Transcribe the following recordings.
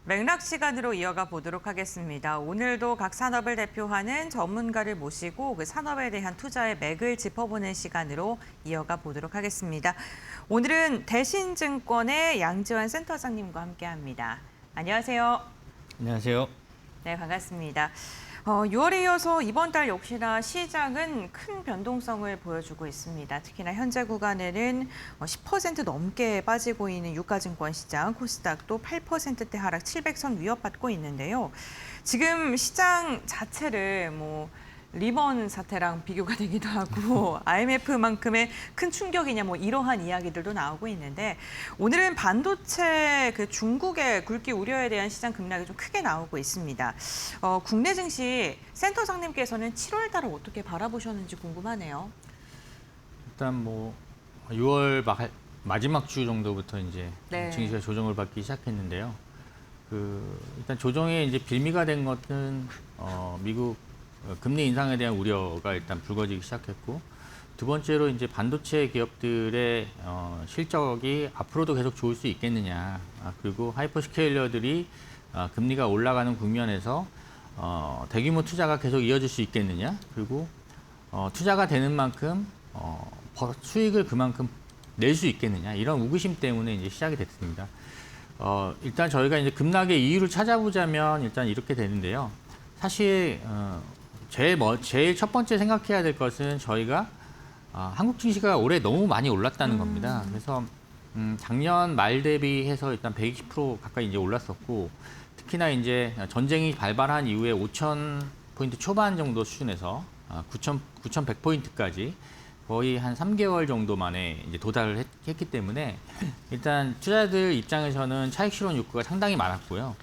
맥락 시간으로 이어가 보도록 하겠습니다. 오늘도 각 산업을 대표하는 전문가를 모시고 그 산업에 대한 투자의 맥을 짚어보는 시간으로 이어가 보도록 하겠습니다. 오늘은 대신증권의 양지원 센터장님과 함께합니다. 안녕하세요. 안녕하세요. 네, 반갑습니다. 6월에 이어서 이번 달 역시나 시장은 큰 변동성을 보여주고 있습니다. 특히나 현재 구간에는 10% 넘게 빠지고 있는 유가증권 시장, 코스닥도 8%대 하락 700선 위협받고 있는데요. 지금 시장 자체를 리먼 사태랑 비교가 되기도 하고 IMF만큼의 큰 충격이냐 이러한 이야기들도 나오고 있는데 오늘은 반도체 중국의 굵기 우려에 대한 시장 급락이 좀 크게 나오고 있습니다. 국내 증시 센터장님께서는 7월 달을 어떻게 바라보셨는지 궁금하네요. 일단 6월 마지막 주 정도부터 이제 네. 증시가 조정을 받기 시작했는데요. 일단 조정에 이제 빌미가 된 것은 미국 금리 인상에 대한 우려가 일단 불거지기 시작했고, 두 번째로 이제 반도체 기업들의 실적이 앞으로도 계속 좋을 수 있겠느냐, 그리고 하이퍼스케일러들이 금리가 올라가는 국면에서 대규모 투자가 계속 이어질 수 있겠느냐, 그리고 투자가 되는 만큼 수익을 그만큼 낼 수 있겠느냐, 이런 우기심 때문에 이제 시작이 됐습니다. 일단 저희가 이제 급락의 이유를 찾아보자면 일단 이렇게 되는데요. 사실 제일 첫 번째 생각해야 될 것은 저희가 한국 증시가 올해 너무 많이 올랐다는 겁니다. 그래서 작년 말 대비해서 일단 120% 가까이 이제 올랐었고, 특히나 이제 전쟁이 발발한 이후에 5,000포인트 초반 정도 수준에서 9,100포인트까지 거의 한 3개월 정도 만에 이제 도달을 했기 때문에 일단 투자자들 입장에서는 차익 실현 욕구가 상당히 많았고요.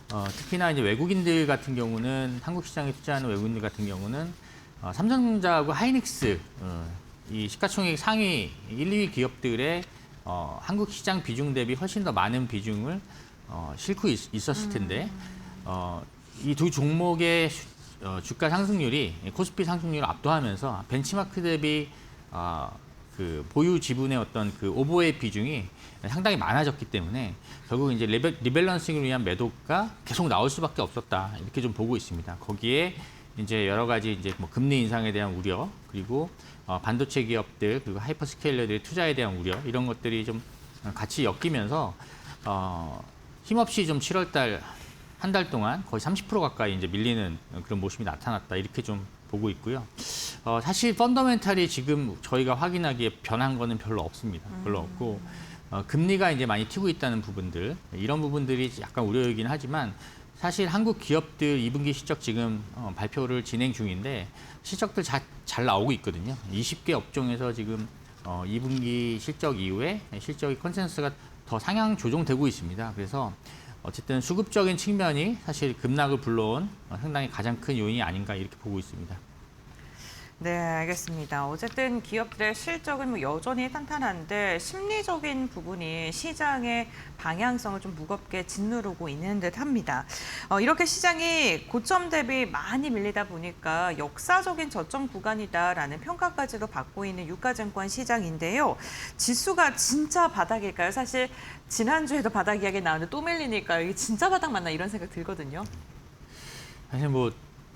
특히나 이제 외국인들 같은 경우는, 한국 시장에 투자하는 외국인들 같은 경우는 삼성전자하고 하이닉스, 이 시가총액 상위 1, 2위 기업들의 한국 시장 비중 대비 훨씬 더 많은 비중을 싣고 있었을 텐데, 이 두 종목의 주가 상승률이 코스피 상승률을 압도하면서 벤치마크 대비 보유 지분의 어떤 오버웨이 비중이 상당히 많아졌기 때문에 결국 이제 리밸런싱을 위한 매도가 계속 나올 수밖에 없었다, 이렇게 좀 보고 있습니다. 거기에 이제 여러 가지 이제 금리 인상에 대한 우려, 그리고 반도체 기업들, 그리고 하이퍼스케일러들의 투자에 대한 우려, 이런 것들이 좀 같이 엮이면서 힘없이 좀 7월 달 한 달 동안 거의 30% 가까이 이제 밀리는 그런 모습이 나타났다, 이렇게 좀 보고 있고요. 사실 펀더멘탈이 지금 저희가 확인하기에 변한 거는 별로 없습니다. 별로 없고, 금리가 이제 많이 튀고 있다는 부분들, 이런 부분들이 약간 우려이긴 하지만, 사실 한국 기업들 2분기 실적 지금 발표를 진행 중인데 실적들 잘 나오고 있거든요. 20개 업종에서 지금 2분기 실적 이후에 실적의 컨센서스가 더 상향 조정되고 있습니다. 그래서 어쨌든 수급적인 측면이 사실 급락을 불러온 상당히 가장 큰 요인이 아닌가, 이렇게 보고 있습니다. 네, 알겠습니다. 어쨌든 기업들의 실적은 여전히 탄탄한데 심리적인 부분이 시장의 방향성을 좀 무겁게 짓누르고 있는 듯합니다. 이렇게 시장이 고점 대비 많이 밀리다 보니까 역사적인 저점 구간이다라는 평가까지도 받고 있는 유가증권 시장인데요. 지수가 진짜 바닥일까요? 사실 지난주에도 바닥 이야기 나왔는데 또 밀리니까 이게 진짜 바닥 맞나 이런 생각 들거든요. 사실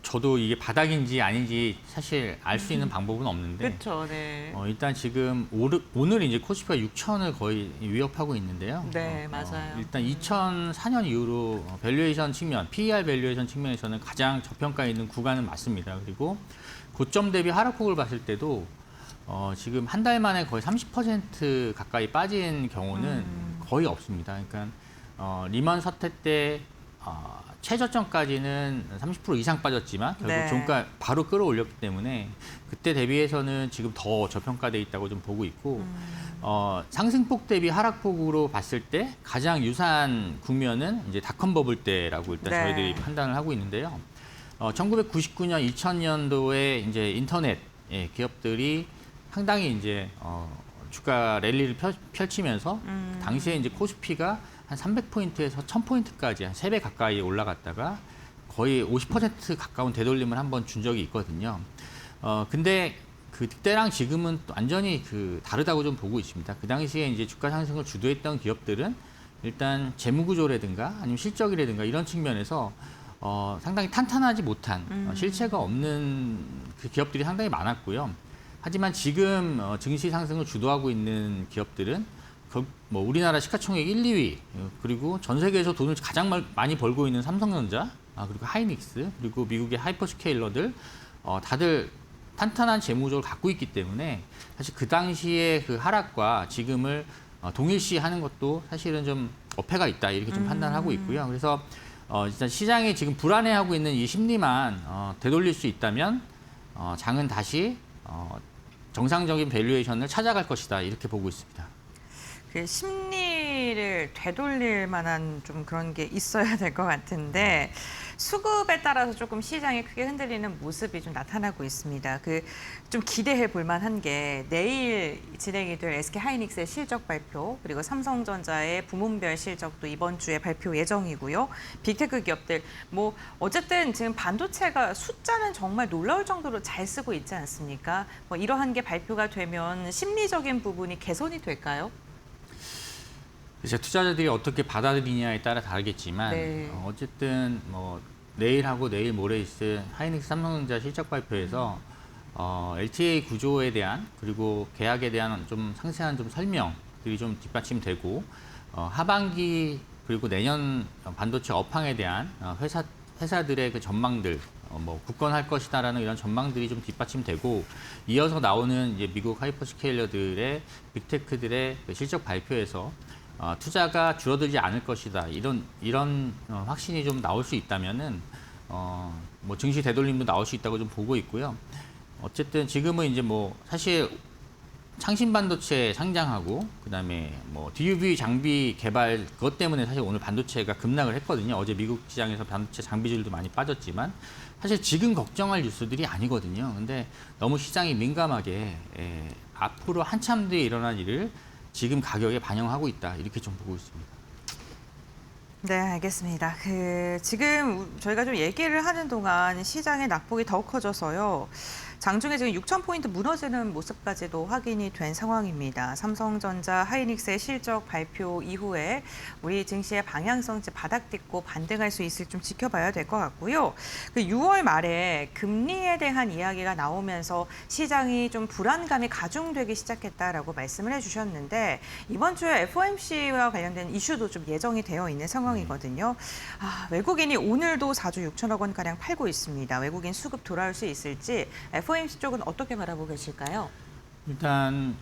저도 이게 바닥인지 아닌지 사실 알 수 있는 방법은 없는데, 그렇죠, 네. 일단 지금 오늘 이제 코스피가 6천을 거의 위협하고 있는데요. 네, 맞아요. 일단 2004년 이후로 밸류에이션 측면, PER 밸류에이션 측면에서는 가장 저평가에 있는 구간은 맞습니다. 그리고 고점 대비 하락폭을 봤을 때도 지금 한 달 만에 거의 30% 가까이 빠진 경우는 거의 없습니다. 그러니까 리먼 사태 때 최저점까지는 30% 이상 빠졌지만 결국 네. 종가 바로 끌어올렸기 때문에 그때 대비해서는 지금 더 저평가돼 있다고 좀 보고 있고, 상승폭 대비 하락폭으로 봤을 때 가장 유사한 국면은 이제 닷컴 버블 때라고 일단 네. 저희들이 판단을 하고 있는데요. 1999년, 2000년도에 이제 인터넷 기업들이 상당히 이제 주가 랠리를 펼치면서 당시에 이제 코스피가 한 300포인트에서 1000포인트까지 한 3배 가까이 올라갔다가 거의 50% 가까운 되돌림을 한번 준 적이 있거든요. 근데 그때랑 지금은 또 완전히 다르다고 좀 보고 있습니다. 그 당시에 이제 주가 상승을 주도했던 기업들은 일단 재무 구조라든가 아니면 실적이라든가 이런 측면에서 상당히 탄탄하지 못한 실체가 없는 그 기업들이 상당히 많았고요. 하지만 지금 증시 상승을 주도하고 있는 기업들은 뭐 우리나라 시가총액 1, 2위 그리고 전 세계에서 돈을 가장 많이 벌고 있는 삼성전자 그리고 하이닉스 그리고 미국의 하이퍼스케일러들 다들 탄탄한 재무 구조를 갖고 있기 때문에 사실 그 당시의 그 하락과 지금을 동일시하는 것도 사실은 좀 어폐가 있다 이렇게 좀 판단하고 있고요. 그래서 일단 시장이 지금 불안해하고 있는 이 심리만 되돌릴 수 있다면 장은 다시 정상적인 밸류에이션을 찾아갈 것이다 이렇게 보고 있습니다. 그 심리를 되돌릴 만한 좀 그런 게 있어야 될 것 같은데 수급에 따라서 조금 시장이 크게 흔들리는 모습이 좀 나타나고 있습니다. 그 좀 기대해 볼 만한 게 내일 진행이 될 SK 하이닉스의 실적 발표 그리고 삼성전자의 부문별 실적도 이번 주에 발표 예정이고요. 빅테크 기업들 뭐 어쨌든 지금 반도체가 숫자는 정말 놀라울 정도로 잘 쓰고 있지 않습니까? 뭐 이러한 게 발표가 되면 심리적인 부분이 개선이 될까요? 이제 투자자들이 어떻게 받아들이냐에 따라 다르겠지만 네. 어쨌든 뭐 내일하고 내일 모레 있을 하이닉스 삼성전자 실적 발표에서 LTA 구조에 대한 그리고 계약에 대한 좀 상세한 좀 설명들이 좀 뒷받침되고 하반기 그리고 내년 반도체 업황에 대한 회사들의 그 전망들 뭐 굳건할 것이다라는 이런 전망들이 좀 뒷받침되고 이어서 나오는 이제 미국 하이퍼스케일러들의 빅테크들의 그 실적 발표에서 투자가 줄어들지 않을 것이다. 이런 확신이 좀 나올 수 있다면은 뭐 증시 되돌림도 나올 수 있다고 좀 보고 있고요. 어쨌든 지금은 이제 뭐 사실 창신 반도체 상장하고 그다음에 뭐 DUV 장비 개발 그것 때문에 사실 오늘 반도체가 급락을 했거든요. 어제 미국 시장에서 반도체 장비줄도 많이 빠졌지만 사실 지금 걱정할 뉴스들이 아니거든요. 근데 너무 시장이 민감하게 앞으로 한참 뒤에 일어날 일을 지금 가격에 반영하고 있다 이렇게 좀 보고 있습니다. 네, 알겠습니다. 지금 저희가 좀 얘기를 하는 동안 시장의 낙폭이 더 커져서요. 장중에 지금 6,000포인트 무너지는 모습까지도 확인이 된 상황입니다. 삼성전자, 하이닉스의 실적 발표 이후에 우리 증시의 방향성 바닥 딛고 반등할 수 있을 좀 지켜봐야 될 것 같고요. 6월 말에 금리에 대한 이야기가 나오면서 시장이 좀 불안감이 가중되기 시작했다라고 말씀을 해주셨는데 이번 주에 FOMC와 관련된 이슈도 좀 예정이 되어 있는 상황이거든요. 외국인이 오늘도 4조 6천억 원 가량 팔고 있습니다. 외국인 수급 돌아올 수 있을지 FOMC 쪽은 어떻게 바라보고 계실까요? 일단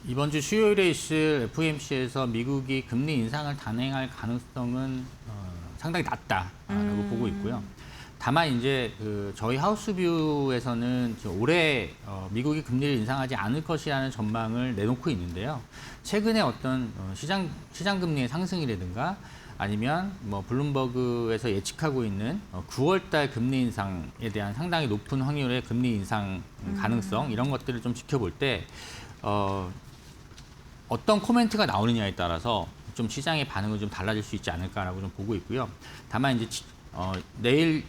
이번 주 수요일에 있을 FOMC에서 미국이 금리 인상을 단행할 가능성은 상당히 낮다라고 보고 있고요. 다만 이제 저희 하우스뷰에서는 올해 미국이 금리를 인상하지 않을 것이라는 전망을 내놓고 있는데요. 최근에 어떤 시장 금리의 상승이라든가 아니면 뭐 블룸버그에서 예측하고 있는 9월달 금리 인상에 대한 상당히 높은 확률의 금리 인상 가능성 이런 것들을 좀 지켜볼 때 어떤 코멘트가 나오느냐에 따라서 좀 시장의 반응은 좀 달라질 수 있지 않을까라고 좀 보고 있고요. 다만 이제 내일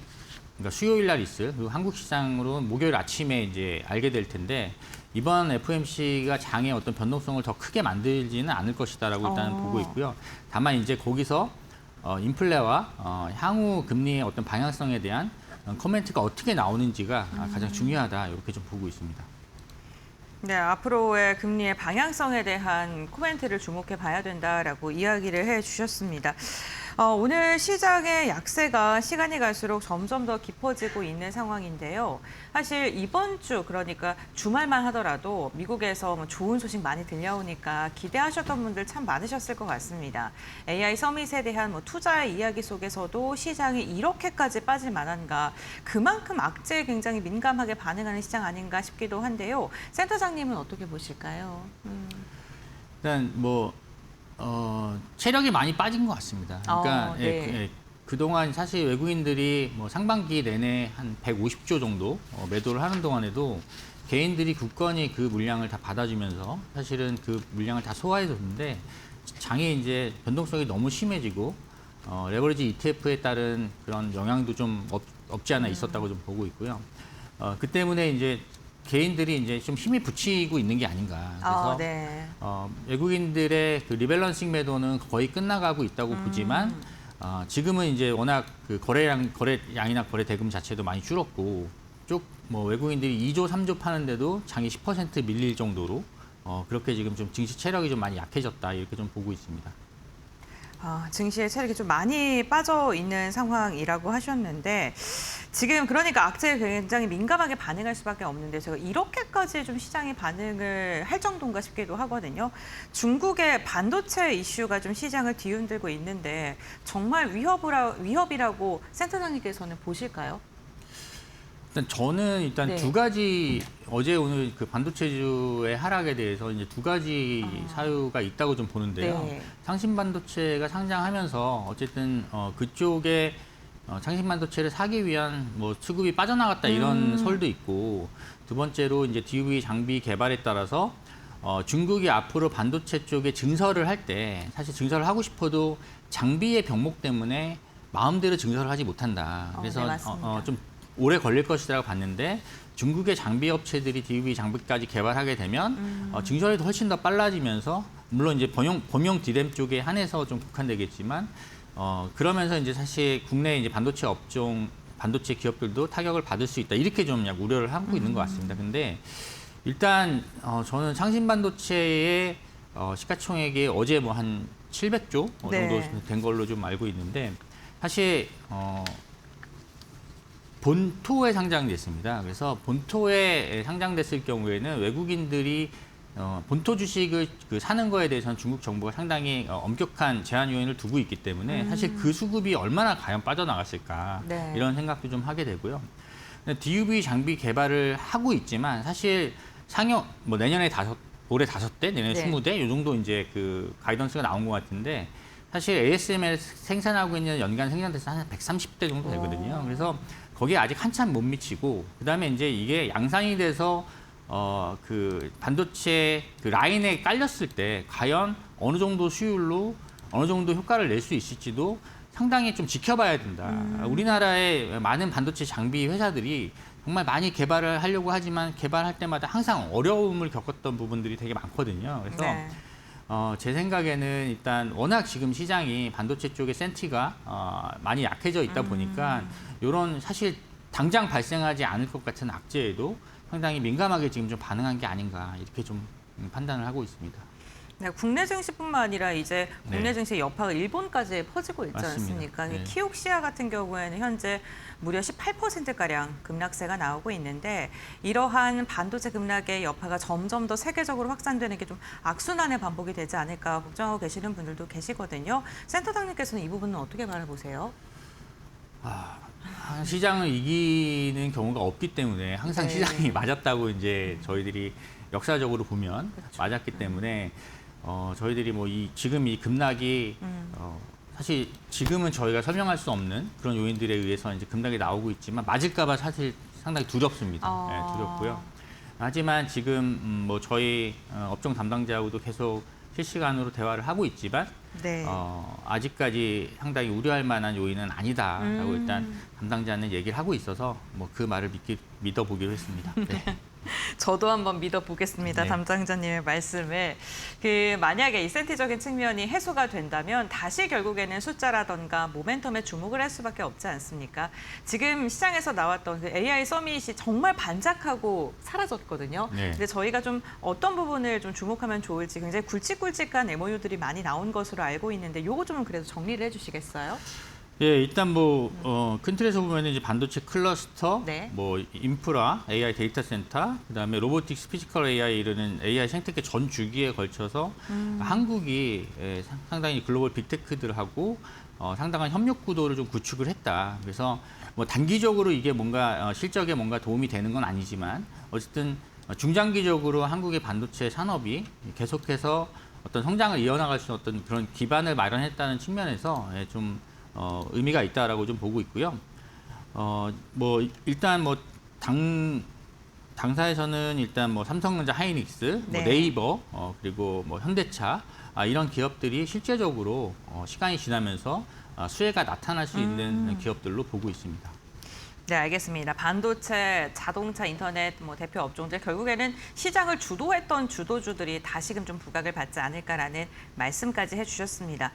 그러니까 수요일 날 있을 그리고 한국 시장으로 목요일 아침에 이제 알게 될 텐데 이번 FOMC가 장의 어떤 변동성을 더 크게 만들지는 않을 것이다라고 일단 보고 있고요. 다만 이제 거기서 인플레와 향후 금리의 어떤 방향성에 대한 코멘트가 어떻게 나오는지가 가장 중요하다 이렇게 좀 보고 있습니다. 네, 앞으로의 금리의 방향성에 대한 코멘트를 주목해 봐야 된다라고 이야기를 해 주셨습니다. 오늘 시장의 약세가 시간이 갈수록 점점 더 깊어지고 있는 상황인데요. 사실 이번 주 그러니까 주말만 하더라도 미국에서 뭐 좋은 소식 많이 들려오니까 기대하셨던 분들 참 많으셨을 것 같습니다. AI 서밋에 대한 뭐 투자의 이야기 속에서도 시장이 이렇게까지 빠질 만한가 그만큼 악재에 굉장히 민감하게 반응하는 시장 아닌가 싶기도 한데요. 센터장님은 어떻게 보실까요? 일단 뭐 체력이 많이 빠진 것 같습니다. 그러니까 네. 그동안 사실 외국인들이 뭐 상반기 내내 한 150조 정도 매도를 하는 동안에도 개인들이 굳건히 그 물량을 다 받아주면서 사실은 그 물량을 다 소화해줬는데 장이 이제 변동성이 너무 심해지고 레버리지 ETF에 따른 그런 영향도 좀 없지 않아 있었다고 좀 보고 있고요. 그 때문에 이제 개인들이 이제 좀 힘이 붙이고 있는 게 아닌가. 그래서 네. 외국인들의 그 리밸런싱 매도는 거의 끝나가고 있다고 보지만 지금은 이제 워낙 그 거래량이나 거래 대금 자체도 많이 줄었고 뭐 외국인들이 2조, 3조 파는데도 장이 10% 밀릴 정도로 그렇게 지금 좀 증시 체력이 좀 많이 약해졌다 이렇게 좀 보고 있습니다. 증시의 체력이 좀 많이 빠져 있는 상황이라고 하셨는데 지금 그러니까 악재에 굉장히 민감하게 반응할 수밖에 없는데 제가 이렇게까지 좀 시장이 반응을 할 정도인가 싶기도 하거든요. 중국의 반도체 이슈가 좀 시장을 뒤흔들고 있는데 정말 위협이라고 센터장님께서는 보실까요? 저는 네. 두 가지 어제 오늘 그 반도체주의 하락에 대해서 이제 두 가지 사유가 있다고 좀 보는데요. 네. 상신 반도체가 상장하면서 어쨌든 그쪽에 상신 반도체를 사기 위한 뭐 수급이 빠져나갔다 이런 설도 있고 두 번째로 이제 DUV 장비 개발에 따라서 중국이 앞으로 반도체 쪽에 증설을 할 때 사실 증설을 하고 싶어도 장비의 병목 때문에 마음대로 증설을 하지 못한다. 그래서 네, 맞습니다. 좀 오래 걸릴 것이라고 봤는데 중국의 장비 업체들이 DUV 장비까지 개발하게 되면 증설이 훨씬 더 빨라지면서 물론 이제 범용 D램 쪽에 한해서 좀 국한되겠지만 그러면서 이제 사실 국내 이제 반도체 업종 반도체 기업들도 타격을 받을 수 있다 이렇게 좀 약 우려를 하고 있는 것 같습니다. 근데 일단 저는 상신 반도체의 시가총액이 어제 뭐 한 700조 정도 네. 된 걸로 좀 알고 있는데 사실 본토에 상장됐습니다. 그래서 본토에 상장됐을 경우에는 외국인들이 본토 주식을 사는 거에 대해서는 중국 정부가 상당히 엄격한 제한 요인을 두고 있기 때문에 사실 그 수급이 얼마나 과연 빠져나갔을까 네. 이런 생각도 좀 하게 되고요. DUV 장비 개발을 하고 있지만 사실 상용 뭐 내년에 올해 5대, 내년에 네. 20대 이 정도 이제 그 가이던스가 나온 것 같은데 사실 ASML 생산하고 있는 연간 생산대수 한 130대 정도 되거든요. 그래서 거기에 아직 한참 못 미치고 그다음에 이제 이게 양산이 돼서 그 반도체 그 라인에 깔렸을 때 과연 어느 정도 수율로 어느 정도 효과를 낼 수 있을지도 상당히 좀 지켜봐야 된다. 우리나라의 많은 반도체 장비 회사들이 정말 많이 개발을 하려고 하지만 개발할 때마다 항상 어려움을 겪었던 부분들이 되게 많거든요. 그래서 네. 제 생각에는 일단 워낙 지금 시장이 반도체 쪽의 센티가 많이 약해져 있다 보니까 이런 사실 당장 발생하지 않을 것 같은 악재에도 상당히 민감하게 지금 좀 반응한 게 아닌가 이렇게 좀 판단을 하고 있습니다. 네, 국내 증시뿐만 아니라 이제 국내 네. 증시 여파가 일본까지 퍼지고 있지 맞습니다. 않습니까? 네. 키옥시아 같은 경우에는 현재 무려 18%가량 급락세가 나오고 있는데 이러한 반도체 급락의 여파가 점점 더 세계적으로 확산되는 게 좀 악순환의 반복이 되지 않을까 걱정하고 계시는 분들도 계시거든요. 센터장님께서는 이 부분은 어떻게 바라보세요? 시장을 이기는 경우가 없기 때문에 항상 네. 시장이 맞았다고 이제 저희들이 역사적으로 보면 맞았기 때문에 저희들이 뭐 지금 이 급락이 사실 지금은 저희가 설명할 수 없는 그런 요인들에 의해서 이제 급락이 나오고 있지만 맞을까봐 사실 상당히 두렵습니다. 네, 두렵고요. 하지만 지금 뭐 저희 업종 담당자하고도 계속 실시간으로 대화를 하고 있지만 네. 아직까지 상당히 우려할 만한 요인은 아니다라고 일단 담당자는 얘기를 하고 있어서 뭐 그 말을 믿어보기로 했습니다. 네. 저도 한번 믿어보겠습니다. 네. 담당자님의 말씀을. 만약에 인센티적인 측면이 해소가 된다면 다시 결국에는 숫자라던가 모멘텀에 주목을 할 수밖에 없지 않습니까? 지금 시장에서 나왔던 그 AI 서밋이 정말 반짝하고 사라졌거든요. 네. 근데 저희가 좀 어떤 부분을 좀 주목하면 좋을지 굉장히 굵직굵직한 MOU들이 많이 나온 것으로 알고 있는데 요거 좀 그래도 정리를 해주시겠어요? 예, 일단 뭐 큰 틀에서 보면 이제 반도체 클러스터, 네. 뭐 인프라, AI 데이터 센터, 그다음에 로보틱스, 피지컬 AI 이르는 AI 생태계 전 주기에 걸쳐서 한국이 상당히 글로벌 빅테크들하고 상당한 협력 구도를 좀 구축을 했다. 그래서 뭐 단기적으로 이게 뭔가 실적에 뭔가 도움이 되는 건 아니지만 어쨌든 중장기적으로 한국의 반도체 산업이 계속해서 어떤 성장을 이어나갈 수 있는 어떤 그런 기반을 마련했다는 측면에서 좀 의미가 있다라고 좀 보고 있고요. 뭐 일단 뭐 당사에서는 일단 뭐 삼성전자, 하이닉스, 네. 뭐 네이버, 그리고 뭐 현대차 이런 기업들이 실제적으로 시간이 지나면서 수혜가 나타날 수 있는 기업들로 보고 있습니다. 네, 알겠습니다. 반도체, 자동차, 인터넷 뭐 대표 업종들 결국에는 시장을 주도했던 주도주들이 다시금 좀 부각을 받지 않을까라는 말씀까지 해주셨습니다.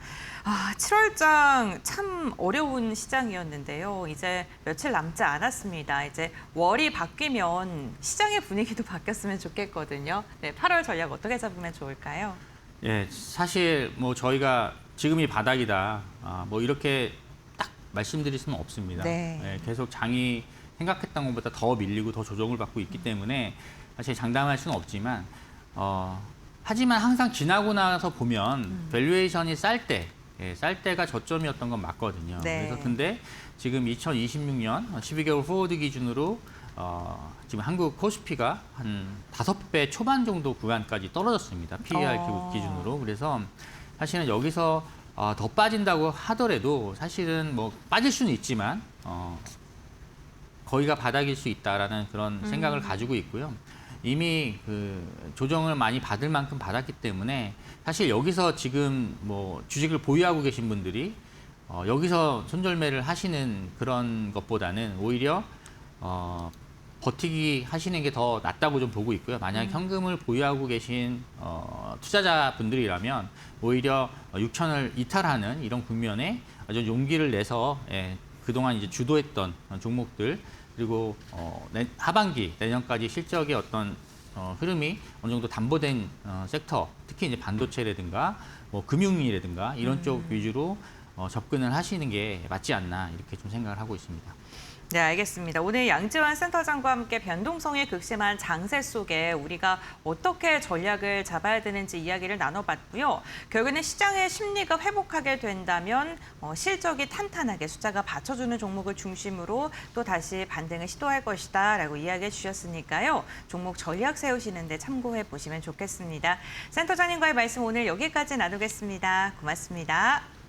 7월장 참 어려운 시장이었는데요. 이제 며칠 남지 않았습니다. 이제 월이 바뀌면 시장의 분위기도 바뀌었으면 좋겠거든요. 네, 8월 전략 어떻게 잡으면 좋을까요? 예, 사실 뭐 저희가 지금이 바닥이다, 뭐 이렇게 딱 말씀드릴 수는 없습니다. 네. 예, 계속 장이 생각했던 것보다 더 밀리고 더 조정을 받고 있기 때문에 사실 장담할 수는 없지만, 하지만 항상 지나고 나서 보면 밸류에이션이 쌀 때가 저점이었던 건 맞거든요. 네. 그래서 근데 지금 2026년 12개월 포워드 기준으로 지금 한국 코스피가 한 5배 초반 정도 구간까지 떨어졌습니다. PER 기준으로. 그래서 사실은 여기서 더 빠진다고 하더라도 사실은 뭐 빠질 수는 있지만 거기가 바닥일 수 있다라는 그런 생각을 가지고 있고요. 이미 그 조정을 많이 받을 만큼 받았기 때문에 사실 여기서 지금 뭐 주식을 보유하고 계신 분들이 여기서 손절매를 하시는 그런 것보다는 오히려 버티기 하시는 게 더 낫다고 좀 보고 있고요. 만약 현금을 보유하고 계신 투자자분들이라면 오히려 6천을 이탈하는 이런 국면에 아주 용기를 내서 그동안 이제 주도했던 종목들 그리고 하반기 내년까지 실적의 어떤 흐름이 어느 정도 담보된 섹터, 특히 이제 반도체라든가 뭐 금융이라든가 이런 쪽 위주로 접근을 하시는 게 맞지 않나 이렇게 좀 생각을 하고 있습니다. 네, 알겠습니다. 오늘 양지환 센터장과 함께 변동성이 극심한 장세 속에 우리가 어떻게 전략을 잡아야 되는지 이야기를 나눠봤고요. 결국에는 시장의 심리가 회복하게 된다면 실적이 탄탄하게 숫자가 받쳐주는 종목을 중심으로 또 다시 반등을 시도할 것이다라고 이야기해 주셨으니까요. 종목 전략 세우시는 데 참고해 보시면 좋겠습니다. 센터장님과의 말씀 오늘 여기까지 나누겠습니다. 고맙습니다.